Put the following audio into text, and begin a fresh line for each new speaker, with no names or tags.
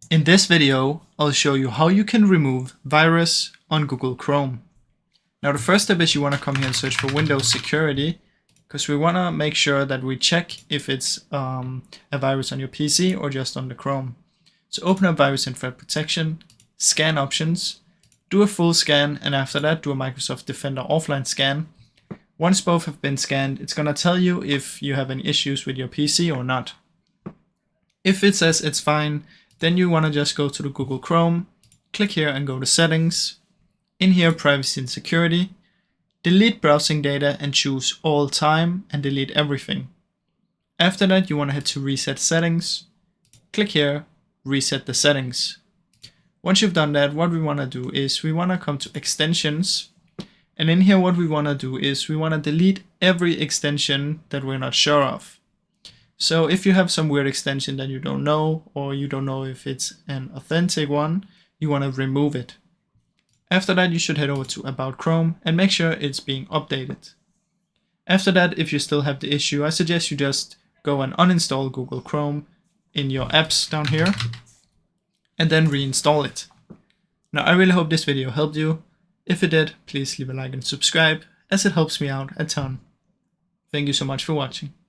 In this video, I'll show you how you can remove virus on Google Chrome. Now the first step is you want to come here and search for Windows Security, because we want to make sure that we check if it's a virus on your PC or just on the Chrome. So open up Virus and Threat Protection, scan options, do a full scan, and after that do a Microsoft Defender offline scan. Once both have been scanned, it's going to tell you if you have any issues with your PC or not. If it says it's fine, then you want to just go to the Google Chrome, click here and go to Settings. In here, Privacy and Security. Delete browsing data and choose All Time and delete everything. After that, you want to head to Reset Settings. Click here, reset the settings. Once you've done that, what we want to do is we want to come to Extensions. And in here, what we want to do is we want to delete every extension that we're not sure of. So if you have some weird extension that you don't know, or you don't know if it's an authentic one, you want to remove it. After that, you should head over to About Chrome and make sure it's being updated. After that, if you still have the issue, I suggest you just go and uninstall Google Chrome in your apps down here and then reinstall it. Now, I really hope this video helped you. If it did, please leave a like and subscribe, as it helps me out a ton. Thank you so much for watching.